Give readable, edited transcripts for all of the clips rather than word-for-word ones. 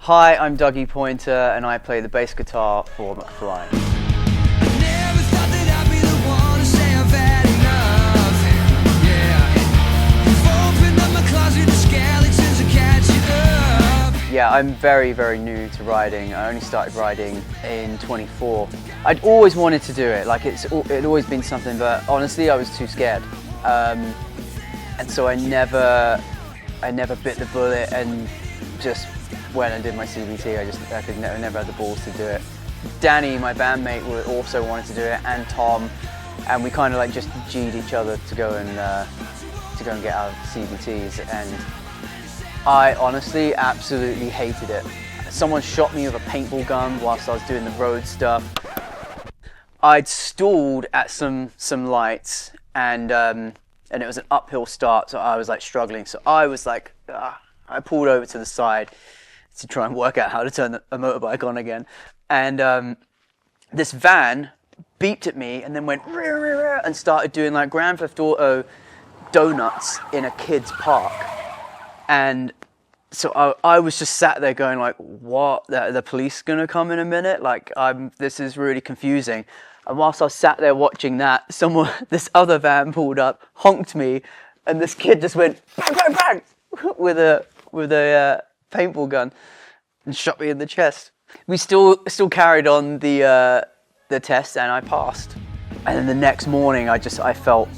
Hi, I'm Dougie Poynter and I play the bass guitar for McFly. Yeah, I'm very, very new to riding. I only started riding in 24. I'd always wanted to do it, like it'd always been something, but honestly I was too scared. And so I never bit the bullet and just went and did my CBT. I never had the balls to do it. Danny, my bandmate, also wanted to do it, and Tom, and we kind of like just G'd each other to go and get our CBTs, and I honestly absolutely hated it. Someone shot me with a paintball gun whilst I was doing the road stuff. I'd stalled at some lights, and it was an uphill start, so I was like struggling. So I was like, I pulled over to the side to try and work out how to turn a motorbike on again. And this van beeped at me and then went and started doing like Grand Theft Auto donuts in a kid's park. And so I was just sat there going like, what? The police gonna come in a minute? Like, this is really confusing. And whilst I was sat there watching that, this other van pulled up, honked me, and this kid just went bang, bang, bang with a paintball gun and shot me in the chest. We still carried on the test, and I passed. And then the next morning, I felt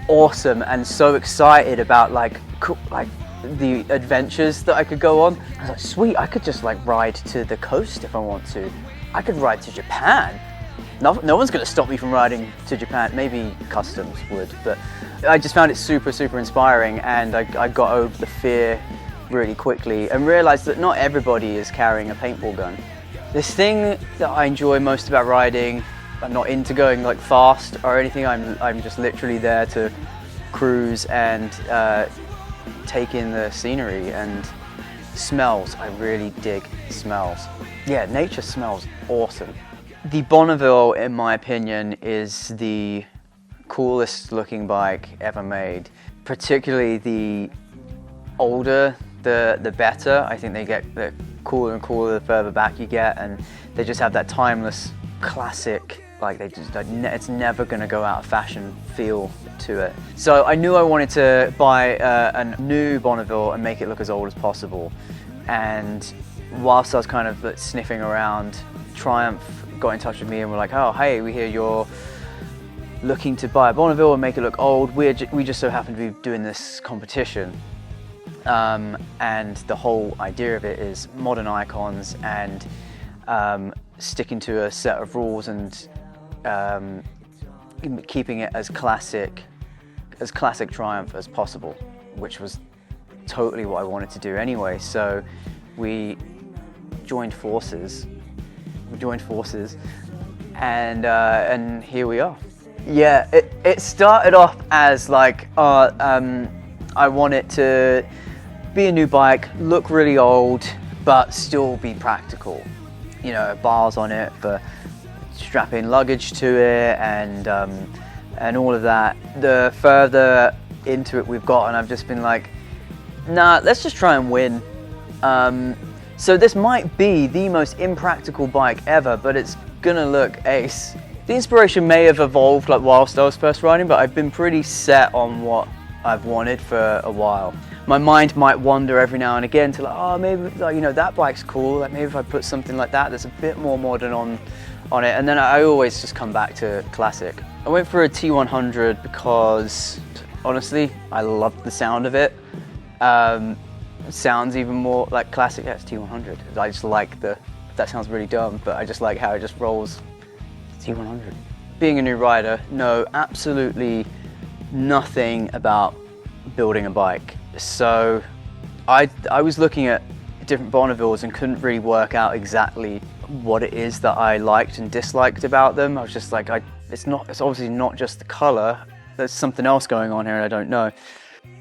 awesome and so excited about like the adventures that I could go on. I was like, sweet, I could just like ride to the coast if I want to. I could ride to Japan. No one's going to stop me from riding to Japan. Maybe customs would, but I just found it super, super inspiring, and I got over the fear really quickly and realized that not everybody is carrying a paintball gun. This thing that I enjoy most about riding, I'm not into going like fast or anything. I'm just literally there to cruise and take in the scenery and smells. I really dig smells. Yeah, nature smells awesome. The Bonneville, in my opinion, is the coolest looking bike ever made. Particularly the older, the better. I think they get the cooler and cooler the further back you get, and they just have that timeless classic, like it's never gonna go out of fashion feel to it. So I knew I wanted to buy a new Bonneville and make it look as old as possible. And whilst I was kind of sniffing around, Triumph got in touch with me and were like, oh hey, we hear you're looking to buy a Bonneville and make it look old. We just so happen to be doing this competition. And the whole idea of it is modern icons and sticking to a set of rules and keeping it as classic Triumph as possible, which was totally what I wanted to do anyway. So we joined forces, and here we are. Yeah, it started off as like I want it to be a new bike, look really old, but still be practical. You know, bars on it for strapping luggage to it, and all of that. The further into it we've gotten, I've just been like, nah, let's just try and win. So this might be the most impractical bike ever, but it's gonna look ace. The inspiration may have evolved like whilst I was first riding, but I've been pretty set on what I've wanted for a while. My mind might wander every now and again to like, oh, maybe like, you know, that bike's cool. Like maybe if I put something like that that's a bit more modern on it, and then I always just come back to classic. I went for a T100 because honestly, I loved the sound of it. Sounds even more like classic. Yeah, it's T100. I just like that sounds really dumb, but I just like how it just rolls. T100. Being a new rider, know absolutely nothing about building a bike. So I was looking at different Bonnevilles and couldn't really work out exactly what it is that I liked and disliked about them. I was just like, it's obviously not just the color. There's something else going on here and I don't know.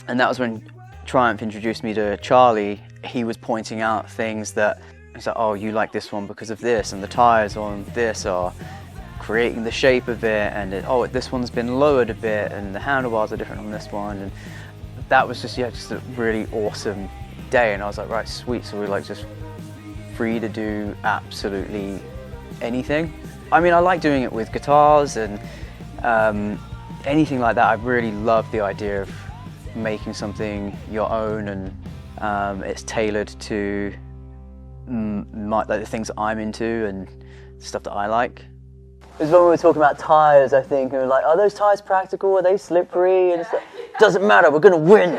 And that was when Triumph introduced me to Charlie. He was pointing out things that, he's like, oh, you like this one because of this, and the tires on this are creating the shape of it, and this one's been lowered a bit, and the handlebars are different on this one. And that was just a really awesome day, and I was like, right, sweet. So we like just free to do absolutely anything. I mean, I like doing it with guitars and anything like that. I really love the idea of making something your own, and it's tailored to like the things that I'm into and stuff that I like. It was when we were talking about tyres, I think, and we were like, are those tyres practical? Are they slippery? And it's like, doesn't matter, we're going to win.